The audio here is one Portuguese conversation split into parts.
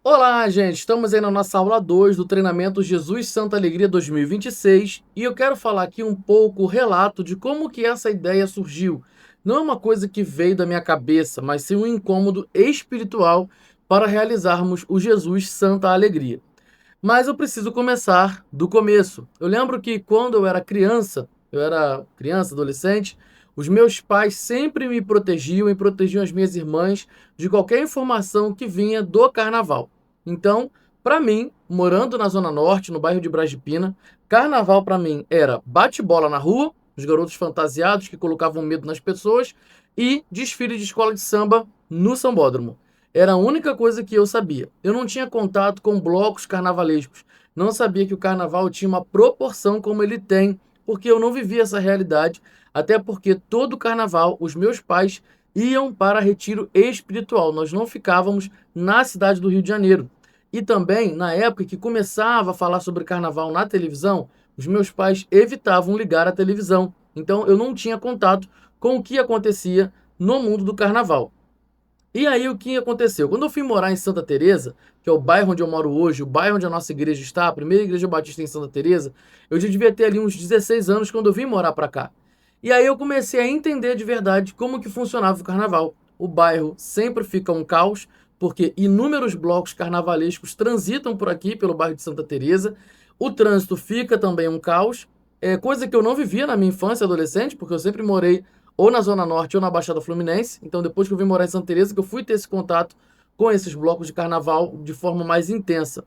Olá, gente! Estamos aí na nossa aula 2 do treinamento Jesus Santa Alegria 2026 e eu quero falar aqui um pouco o relato de como que essa ideia surgiu. Não é uma coisa que veio da minha cabeça, mas sim um incômodo espiritual para realizarmos o Jesus Santa Alegria. Mas eu preciso começar do começo. Eu lembro que quando eu era criança, adolescente, os meus pais sempre me protegiam e protegiam as minhas irmãs de qualquer informação que vinha do carnaval. Então, para mim, morando na Zona Norte, no bairro de Brasipina, carnaval para mim era bate-bola na rua, os garotos fantasiados que colocavam medo nas pessoas, e desfile de escola de samba no Sambódromo. Era a única coisa que eu sabia. Eu não tinha contato com blocos carnavalescos. Não sabia que o carnaval tinha uma proporção como ele tem, porque eu não vivia essa realidade, até porque todo carnaval os meus pais iam para retiro espiritual. Nós não ficávamos na cidade do Rio de Janeiro. E também, na época que começava a falar sobre carnaval na televisão, os meus pais evitavam ligar a televisão. Então eu não tinha contato com o que acontecia no mundo do carnaval. E aí o que aconteceu? Quando eu fui morar em Santa Teresa, que é o bairro onde eu moro hoje, o bairro onde a nossa igreja está, a primeira igreja batista em Santa Teresa, eu já devia ter ali uns 16 anos quando eu vim morar para cá. E aí eu comecei a entender de verdade como que funcionava o carnaval. O bairro sempre fica um caos, porque inúmeros blocos carnavalescos transitam por aqui, pelo bairro de Santa Teresa. O trânsito fica também um caos, coisa que eu não vivia na minha infância e adolescente, porque eu sempre morei ou na Zona Norte ou na Baixada Fluminense. Então, depois que eu vim morar em Santa Teresa, que eu fui ter esse contato com esses blocos de carnaval de forma mais intensa.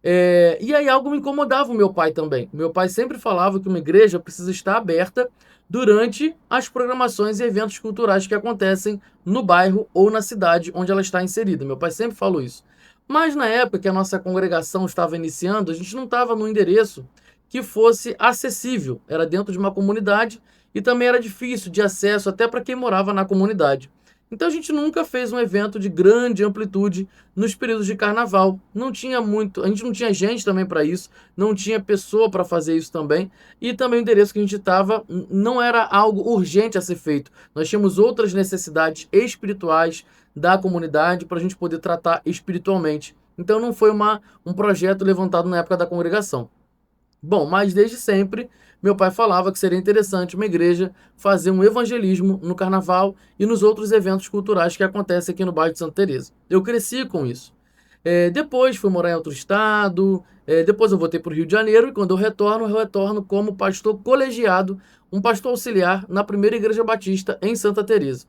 E aí algo me incomodava o meu pai também. Meu pai sempre falava que uma igreja precisa estar aberta durante as programações e eventos culturais que acontecem no bairro ou na cidade onde ela está inserida. Meu pai sempre falou isso. Mas na época que a nossa congregação estava iniciando, a gente não estava no endereço que fosse acessível. Era dentro de uma comunidade e também era difícil de acesso até para quem morava na comunidade. Então a gente nunca fez um evento de grande amplitude nos períodos de carnaval. Não tinha muito, a gente não tinha gente também para isso, não tinha pessoa para fazer isso também, e também o endereço que a gente estava não era algo urgente a ser feito. Nós tínhamos outras necessidades espirituais da comunidade para a gente poder tratar espiritualmente. Então não foi um projeto levantado na época da congregação. Bom, mas desde sempre, meu pai falava que seria interessante uma igreja fazer um evangelismo no carnaval e nos outros eventos culturais que acontecem aqui no bairro de Santa Teresa. Eu cresci com isso. Depois fui morar em outro estado, depois eu voltei para o Rio de Janeiro e quando eu retorno como pastor colegiado, um pastor auxiliar na primeira igreja batista em Santa Teresa.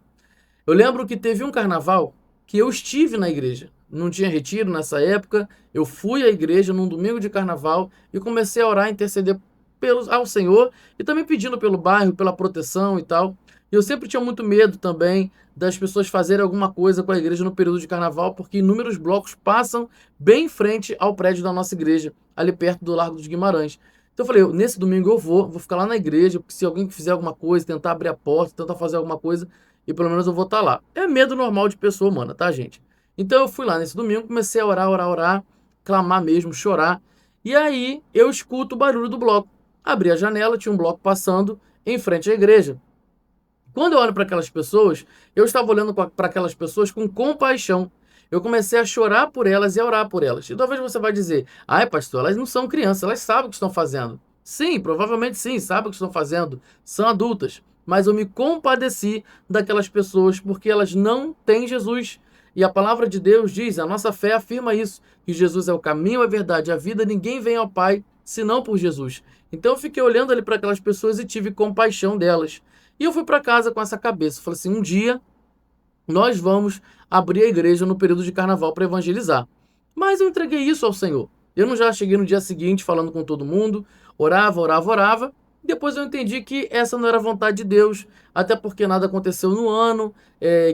Eu lembro que teve um carnaval que eu estive na igreja. Não tinha retiro nessa época. Eu fui à igreja num domingo de carnaval e comecei a orar, interceder ao Senhor e também pedindo pelo bairro, pela proteção e tal. E eu sempre tinha muito medo também das pessoas fazerem alguma coisa com a igreja no período de carnaval, porque inúmeros blocos passam bem em frente ao prédio da nossa igreja, ali perto do Largo dos Guimarães. Então eu falei, nesse domingo eu vou ficar lá na igreja, porque se alguém fizer alguma coisa, tentar abrir a porta, tentar fazer alguma coisa, e pelo menos eu vou estar lá. É medo normal de pessoa humana, tá, gente? Então eu fui lá nesse domingo, comecei a orar, orar, orar, clamar mesmo, chorar. E aí eu escuto o barulho do bloco. Abri a janela, tinha um bloco passando em frente à igreja. Quando eu olho para aquelas pessoas, eu estava olhando para aquelas pessoas com compaixão. Eu comecei a chorar por elas e a orar por elas. E talvez você vai dizer, ai pastor, elas não são crianças, elas sabem o que estão fazendo. Sim, provavelmente sim, sabem o que estão fazendo, são adultas. Mas eu me compadeci daquelas pessoas porque elas não têm Jesus. E a palavra de Deus diz, a nossa fé afirma isso, que Jesus é o caminho, a verdade, a vida, ninguém vem ao Pai senão por Jesus. Então eu fiquei olhando ali para aquelas pessoas e tive compaixão delas. E eu fui para casa com essa cabeça. Falei assim, um dia nós vamos abrir a igreja no período de carnaval para evangelizar. Mas eu entreguei isso ao Senhor. Eu não já cheguei no dia seguinte falando com todo mundo, orava, orava, orava. Depois eu entendi que essa não era a vontade de Deus, até porque nada aconteceu no ano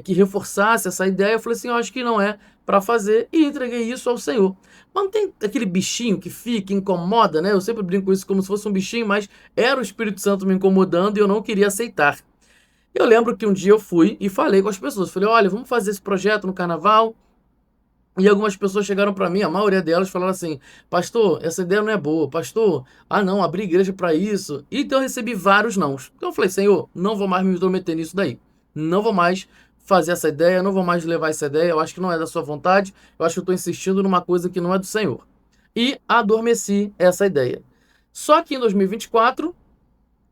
que reforçasse essa ideia. Eu falei assim, eu acho que não é para fazer e entreguei isso ao Senhor. Mas não tem aquele bichinho que fica, incomoda, né? Eu sempre brinco com isso como se fosse um bichinho, mas era o Espírito Santo me incomodando e eu não queria aceitar. Eu lembro que um dia eu fui e falei com as pessoas. Falei, olha, vamos fazer esse projeto no carnaval. E algumas pessoas chegaram para mim, a maioria delas falaram assim, pastor, essa ideia não é boa. Pastor, ah não, abrir igreja para isso. Então eu recebi vários nãos. Então eu falei, Senhor, não vou mais me intrometer nisso daí. Não vou mais fazer essa ideia, não vou mais levar essa ideia, eu acho que não é da sua vontade, eu acho que eu estou insistindo numa coisa que não é do Senhor. E adormeci essa ideia. Só que em 2024,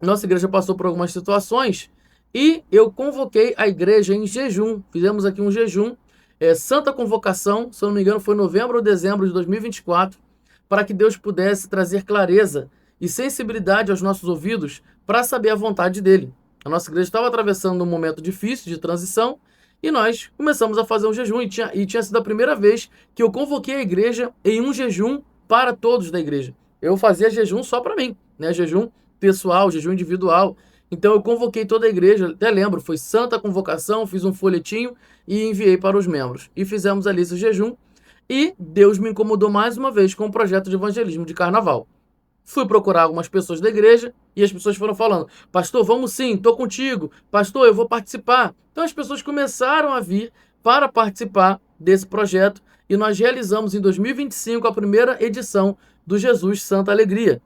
nossa igreja passou por algumas situações e eu convoquei a igreja em jejum. Fizemos aqui um jejum, santa convocação, se eu não me engano foi novembro ou dezembro de 2024, para que Deus pudesse trazer clareza e sensibilidade aos nossos ouvidos para saber a vontade dele. A nossa igreja estava atravessando um momento difícil de transição e nós começamos a fazer um jejum e tinha sido a primeira vez que eu convoquei a igreja em um jejum para todos da igreja. Eu fazia jejum só para mim, né? Jejum pessoal, jejum individual. Então eu convoquei toda a igreja, até lembro, foi santa convocação, fiz um folhetinho e enviei para os membros. E fizemos ali esse jejum e Deus me incomodou mais uma vez com o projeto de evangelismo de carnaval. Fui procurar algumas pessoas da igreja e as pessoas foram falando: pastor, vamos sim, estou contigo. Pastor, eu vou participar. Então as pessoas começaram a vir para participar desse projeto e nós realizamos em 2025 a primeira edição do Jesus Santa Alegria.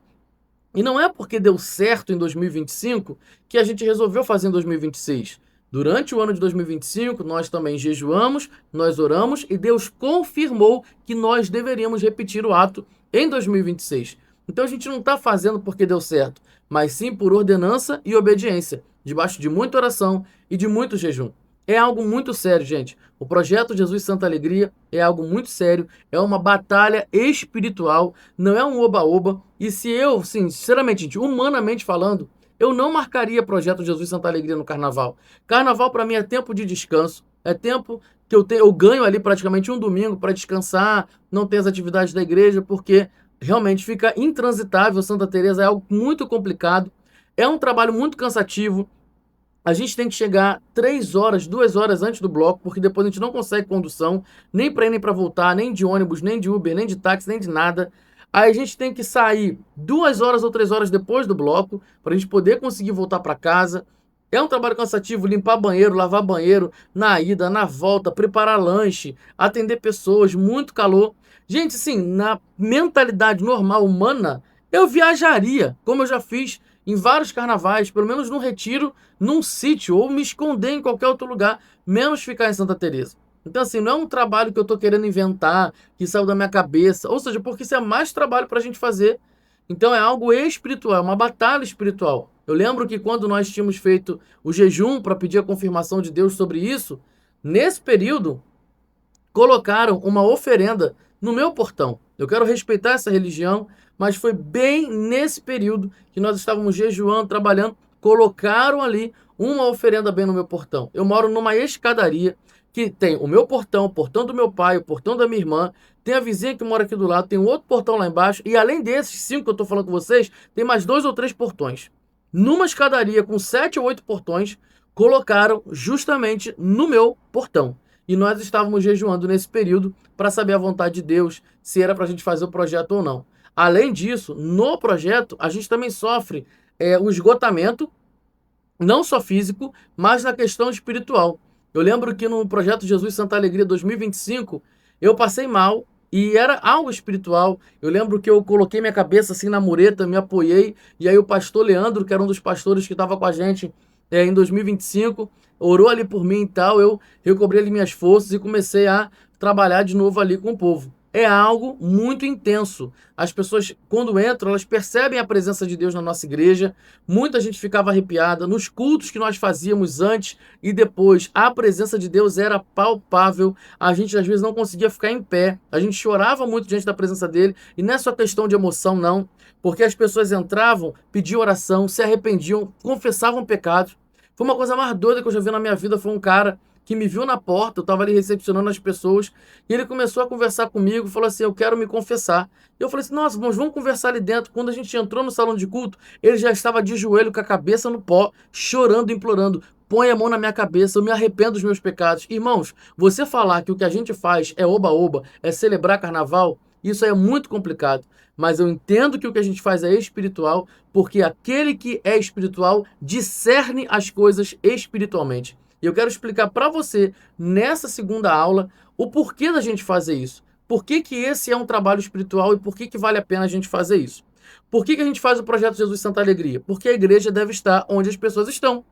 E não é porque deu certo em 2025 que a gente resolveu fazer em 2026. Durante o ano de 2025, nós também jejuamos, nós oramos e Deus confirmou que nós deveríamos repetir o ato em 2026. Então a gente não está fazendo porque deu certo, mas sim por ordenança e obediência, debaixo de muita oração e de muito jejum. É algo muito sério, gente. O projeto Jesus Santa Alegria é algo muito sério, é uma batalha espiritual, não é um oba-oba. E se eu, sim, sinceramente, gente, humanamente falando, eu não marcaria projeto Jesus Santa Alegria no carnaval. Carnaval para mim é tempo de descanso, é tempo que eu ganho ali praticamente um domingo para descansar, não ter as atividades da igreja, porque realmente fica intransitável. Santa Teresa é algo muito complicado, é um trabalho muito cansativo. A gente tem que chegar 3 horas, 2 horas antes do bloco, porque depois a gente não consegue condução, nem para ir nem para voltar, nem de ônibus, nem de Uber, nem de táxi, nem de nada. Aí a gente tem que sair 2 horas ou 3 horas depois do bloco, para a gente poder conseguir voltar para casa. É um trabalho cansativo, limpar banheiro, lavar banheiro, na ida, na volta, preparar lanche, atender pessoas, muito calor. Gente, sim, na mentalidade normal humana, eu viajaria, como eu já fiz em vários carnavais, pelo menos num retiro, num sítio, ou me esconder em qualquer outro lugar, menos ficar em Santa Teresa. Então, assim, não é um trabalho que eu tô querendo inventar, que saiu da minha cabeça, ou seja, porque isso é mais trabalho pra gente fazer. Então é algo espiritual, é uma batalha espiritual. Eu lembro que quando nós tínhamos feito o jejum para pedir a confirmação de Deus sobre isso, nesse período, colocaram uma oferenda no meu portão. Eu quero respeitar essa religião, mas foi bem nesse período que nós estávamos jejuando, trabalhando, colocaram ali uma oferenda bem no meu portão. Eu moro numa escadaria que tem o meu portão, o portão do meu pai, o portão da minha irmã, tem a vizinha que mora aqui do lado, tem um outro portão lá embaixo, e além desses 5 que eu estou falando com vocês, tem mais 2 ou 3 portões. Numa escadaria com 7 ou 8 portões, colocaram justamente no meu portão. E nós estávamos jejuando nesse período para saber a vontade de Deus, se era para a gente fazer o projeto ou não. Além disso, no projeto, a gente também sofre o esgotamento, não só físico, mas na questão espiritual. Eu lembro que no projeto Jesus Santa Alegria 2025, eu passei mal e era algo espiritual. Eu lembro que eu coloquei minha cabeça assim na mureta, me apoiei, e aí o pastor Leandro, que era um dos pastores que estava com a gente em 2025, orou ali por mim e tal, eu recobrei ali minhas forças e comecei a trabalhar de novo ali com o povo. É algo muito intenso. As pessoas, quando entram, elas percebem a presença de Deus na nossa igreja. Muita gente ficava arrepiada. Nos cultos que nós fazíamos antes e depois, a presença de Deus era palpável. A gente, às vezes, não conseguia ficar em pé. A gente chorava muito diante da presença dele. E não é só questão de emoção, não. Porque as pessoas entravam, pediam oração, se arrependiam, confessavam pecados. Foi uma coisa mais doida que eu já vi na minha vida. Foi um cara que me viu na porta, eu estava ali recepcionando as pessoas, e ele começou a conversar comigo, falou assim, eu quero me confessar. E eu falei assim, nossa, vamos conversar ali dentro. Quando a gente entrou no salão de culto, ele já estava de joelho, com a cabeça no pó, chorando, implorando, põe a mão na minha cabeça, eu me arrependo dos meus pecados. Irmãos, você falar que o que a gente faz é oba-oba, é celebrar carnaval, isso é muito complicado. Mas eu entendo que o que a gente faz é espiritual, porque aquele que é espiritual discerne as coisas espiritualmente. E eu quero explicar para você, nessa segunda aula, o porquê da gente fazer isso. Por que que esse é um trabalho espiritual e por que que vale a pena a gente fazer isso? Por que que a gente faz o Projeto Jesus Santa Alegria? Porque a igreja deve estar onde as pessoas estão.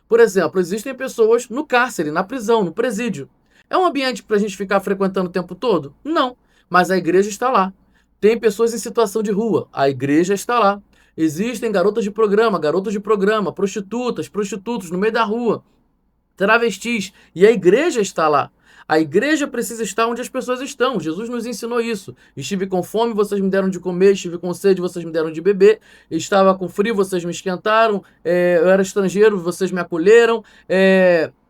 Por exemplo, existem pessoas no cárcere, na prisão, no presídio. É um ambiente para a gente ficar frequentando o tempo todo? Não, mas a igreja está lá. Tem pessoas em situação de rua, a igreja está lá. Existem garotos de programa, prostitutas, prostitutos no meio da rua, travestis, e a igreja está lá. A igreja precisa estar onde as pessoas estão. Jesus nos ensinou isso. Estive com fome, vocês me deram de comer. Estive com sede, vocês me deram de beber. Estava com frio, vocês me esquentaram. Eu era estrangeiro, vocês me acolheram.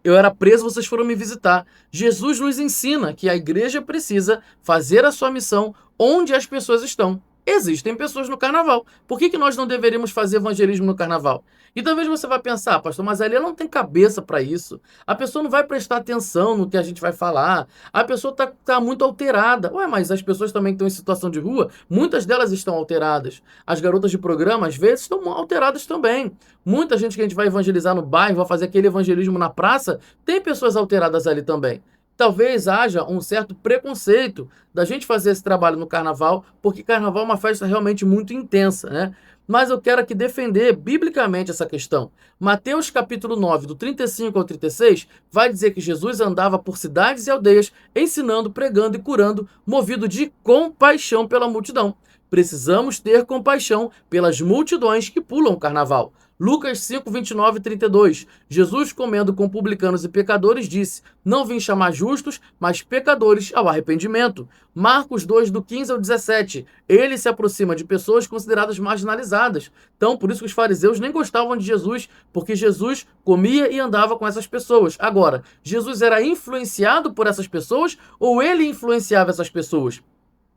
Eu era preso, vocês foram me visitar. Jesus nos ensina que a igreja precisa fazer a sua missão onde as pessoas estão. Existem pessoas no carnaval. Por que nós não deveríamos fazer evangelismo no carnaval? E talvez você vai pensar, pastor, mas ali ela não tem cabeça para isso. A pessoa não vai prestar atenção no que a gente vai falar. A pessoa tá muito alterada. Ué, mas as pessoas também que estão em situação de rua, muitas delas estão alteradas. As garotas de programa, às vezes, estão alteradas também. Muita gente que a gente vai evangelizar no bairro, vai fazer aquele evangelismo na praça, tem pessoas alteradas ali também. Talvez haja um certo preconceito da gente fazer esse trabalho no carnaval, porque carnaval é uma festa realmente muito intensa, né? Mas eu quero aqui defender biblicamente essa questão. Mateus capítulo 9, do 35 ao 36, vai dizer que Jesus andava por cidades e aldeias, ensinando, pregando e curando, movido de compaixão pela multidão. Precisamos ter compaixão pelas multidões que pulam o carnaval. Lucas 5, 29 e 32. Jesus, comendo com publicanos e pecadores, disse: não vim chamar justos, mas pecadores ao arrependimento. Marcos 2, do 15 ao 17. Ele se aproxima de pessoas consideradas marginalizadas. Então, por isso que os fariseus nem gostavam de Jesus, porque Jesus comia e andava com essas pessoas. Agora, Jesus era influenciado por essas pessoas ou ele influenciava essas pessoas?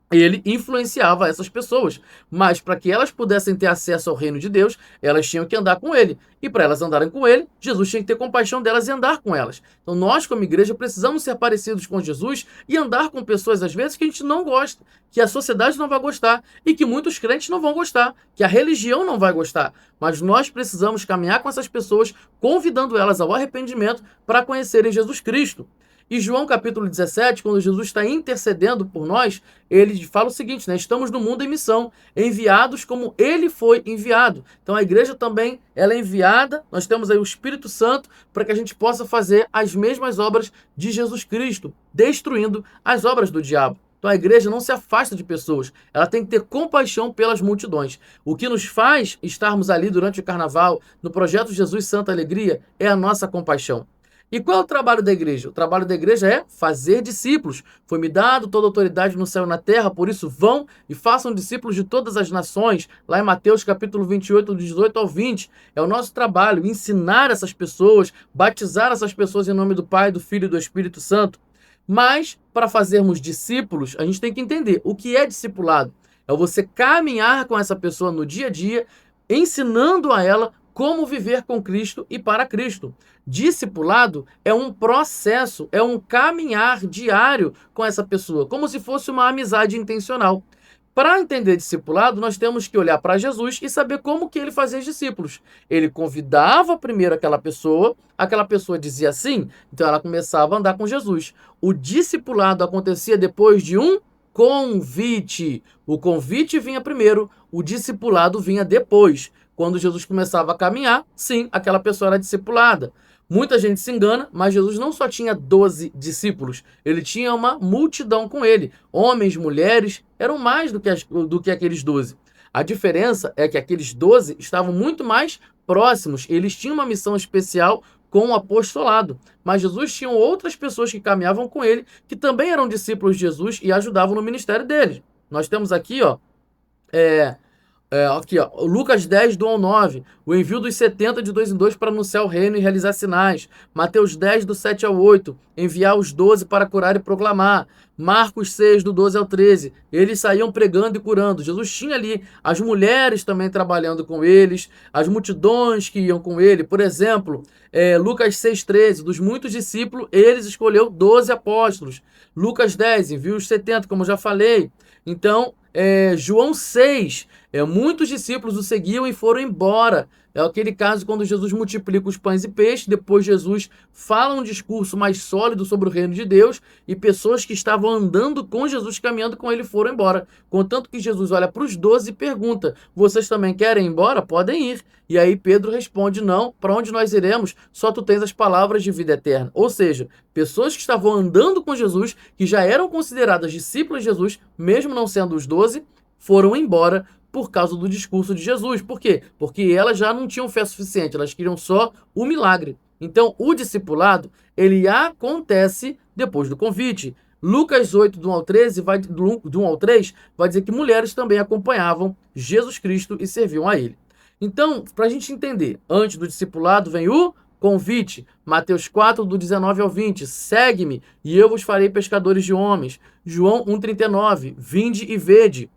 Ele influenciava essas pessoas, mas para que elas pudessem ter acesso ao reino de Deus, elas tinham que andar com ele. E para elas andarem com ele, Jesus tinha que ter compaixão delas e andar com elas. Então nós, como igreja, precisamos ser parecidos com Jesus e andar com pessoas, às vezes, que a gente não gosta, que a sociedade não vai gostar e que muitos crentes não vão gostar, que a religião não vai gostar. Mas nós precisamos caminhar com essas pessoas, convidando elas ao arrependimento para conhecerem Jesus Cristo. E João capítulo 17, quando Jesus está intercedendo por nós, ele fala o seguinte, né? Estamos no mundo em missão, enviados como ele foi enviado. Então a igreja também, ela é enviada, nós temos aí o Espírito Santo para que a gente possa fazer as mesmas obras de Jesus Cristo, destruindo as obras do diabo. Então a igreja não se afasta de pessoas, ela tem que ter compaixão pelas multidões. O que nos faz estarmos ali durante o carnaval, no projeto Jesus Santa Alegria, é a nossa compaixão. E qual é o trabalho da igreja? O trabalho da igreja é fazer discípulos. Foi-me dado toda a autoridade no céu e na terra, por isso vão e façam discípulos de todas as nações. Lá em Mateus capítulo 28, do 18 ao 20. É o nosso trabalho, ensinar essas pessoas, batizar essas pessoas em nome do Pai, do Filho e do Espírito Santo. Mas, para fazermos discípulos, a gente tem que entender o que é discipulado. É você caminhar com essa pessoa no dia a dia, ensinando a ela como viver com Cristo e para Cristo. Discipulado é um processo, é um caminhar diário com essa pessoa, como se fosse uma amizade intencional. Para entender discipulado, nós temos que olhar para Jesus e saber como que ele fazia os discípulos. Ele convidava primeiro aquela pessoa dizia sim, então ela começava a andar com Jesus. O discipulado acontecia depois de um convite. O convite vinha primeiro, o discipulado vinha depois. Quando Jesus começava a caminhar, sim, aquela pessoa era discipulada. Muita gente se engana, mas Jesus não só tinha 12 discípulos, ele tinha uma multidão com ele. Homens, mulheres, eram mais do que aqueles 12. A diferença é que aqueles 12 estavam muito mais próximos, eles tinham uma missão especial com o apostolado. Mas Jesus tinha outras pessoas que caminhavam com ele, que também eram discípulos de Jesus e ajudavam no ministério dele. Nós temos aqui, Lucas 10, do 1 ao 9, o envio dos 70 de 2 em 2 para anunciar o reino e realizar sinais. Mateus 10, do 7 ao 8, enviar os 12 para curar e proclamar. Marcos 6, do 12 ao 13, eles saíam pregando e curando. Jesus tinha ali as mulheres também trabalhando com eles, as multidões que iam com ele. Por exemplo, Lucas 6, 13, dos muitos discípulos, eles escolheu 12 apóstolos. Lucas 10, enviou os 70, como eu já falei. Então, João 6, Muitos discípulos o seguiam e foram embora. É aquele caso quando Jesus multiplica os pães e peixes, depois Jesus fala um discurso mais sólido sobre o reino de Deus e pessoas que estavam andando com Jesus, caminhando com ele, foram embora. Contanto que Jesus olha para os 12 e pergunta: vocês também querem ir embora? Podem ir. E aí Pedro responde: não, para onde nós iremos? Só tu tens as palavras de vida eterna. Ou seja, pessoas que estavam andando com Jesus, que já eram consideradas discípulas de Jesus, mesmo não sendo os 12, foram embora por causa do discurso de Jesus. Por quê? Porque elas já não tinham fé suficiente, elas queriam só o milagre. Então, o discipulado, ele acontece depois do convite. Lucas 8, do 1 ao 13, do 1 ao 3, vai dizer que mulheres também acompanhavam Jesus Cristo e serviam a ele. Então, para a gente entender, antes do discipulado vem o convite. Mateus 4, do 19 ao 20, segue-me e eu vos farei pescadores de homens. João 1,39, vinde e vede.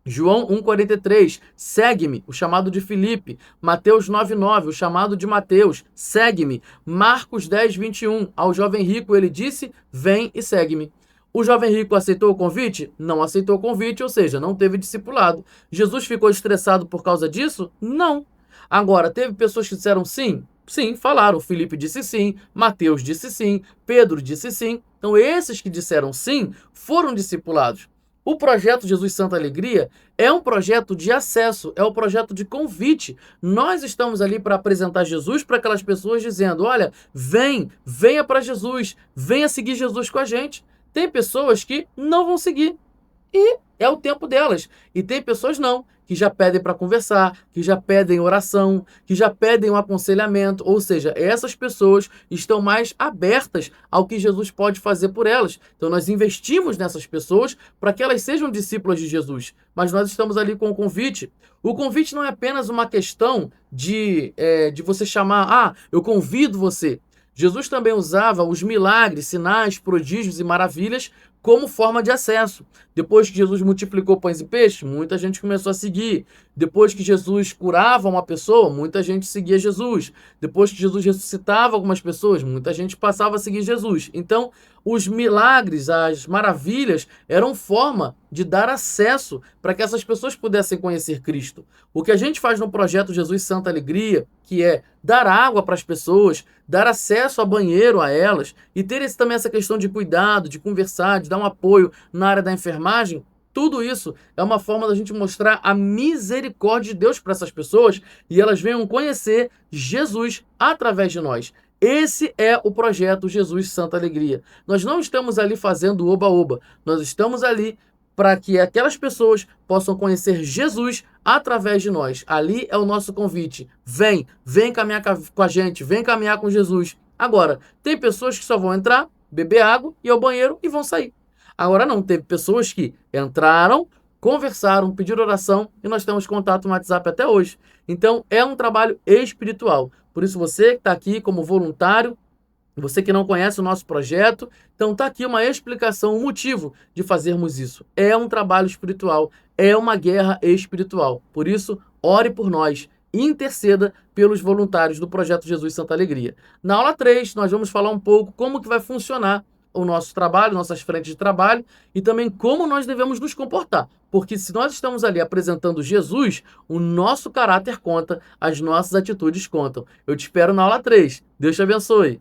João 1,43, segue-me, o chamado de Filipe. Mateus 9,9, o chamado de Mateus, segue-me. Marcos 10,21, ao jovem rico ele disse, vem e segue-me. O jovem rico aceitou o convite? Não aceitou o convite, ou seja, não teve discipulado. Jesus ficou estressado por causa disso? Não. Agora, teve pessoas que disseram sim? Sim, falaram. Filipe disse sim, Mateus disse sim, Pedro disse sim. Então, esses que disseram sim foram discipulados. O projeto Jesus Santa Alegria é um projeto de acesso, é um projeto de convite. Nós estamos ali para apresentar Jesus para aquelas pessoas dizendo, olha, venha para Jesus, venha seguir Jesus com a gente. Tem pessoas que não vão seguir e é o tempo delas. E tem pessoas não, que já pedem para conversar, que já pedem oração, que já pedem um aconselhamento. Ou seja, essas pessoas estão mais abertas ao que Jesus pode fazer por elas. Então nós investimos nessas pessoas para que elas sejam discípulas de Jesus. Mas nós estamos ali com o convite. O convite não é apenas uma questão de você chamar, eu convido você. Jesus também usava os milagres, sinais, prodígios e maravilhas como forma de acesso. Depois que Jesus multiplicou pães e peixes, muita gente começou a seguir. Depois que Jesus curava uma pessoa, muita gente seguia Jesus. Depois que Jesus ressuscitava algumas pessoas, muita gente passava a seguir Jesus. Então, os milagres, as maravilhas, eram forma de dar acesso para que essas pessoas pudessem conhecer Cristo. O que a gente faz no projeto Jesus Santa Alegria, que é dar água para as pessoas, dar acesso a banheiro a elas e ter também essa questão de cuidado, de conversar, de dar um apoio na área da enfermagem, tudo isso é uma forma da gente mostrar a misericórdia de Deus para essas pessoas e elas venham conhecer Jesus através de nós. Esse é o projeto Jesus Santa Alegria. Nós não estamos ali fazendo oba-oba, nós estamos ali para que aquelas pessoas possam conhecer Jesus através de nós. Ali é o nosso convite. Vem caminhar com a gente, vem caminhar com Jesus. Agora, tem pessoas que só vão entrar, beber água, ir ao banheiro e vão sair. Agora não, teve pessoas que entraram, conversaram, pediram oração e nós temos contato no WhatsApp até hoje. Então, é um trabalho espiritual. Por isso, você que está aqui como voluntário, você que não conhece o nosso projeto, então está aqui uma explicação, um motivo de fazermos isso. É um trabalho espiritual, é uma guerra espiritual. Por isso, ore por nós, interceda pelos voluntários do Projeto Jesus Santa Alegria. Na aula 3, nós vamos falar um pouco como que vai funcionar o nosso trabalho, nossas frentes de trabalho e também como nós devemos nos comportar. Porque se nós estamos ali apresentando Jesus, o nosso caráter conta, as nossas atitudes contam. Eu te espero na aula 3. Deus te abençoe.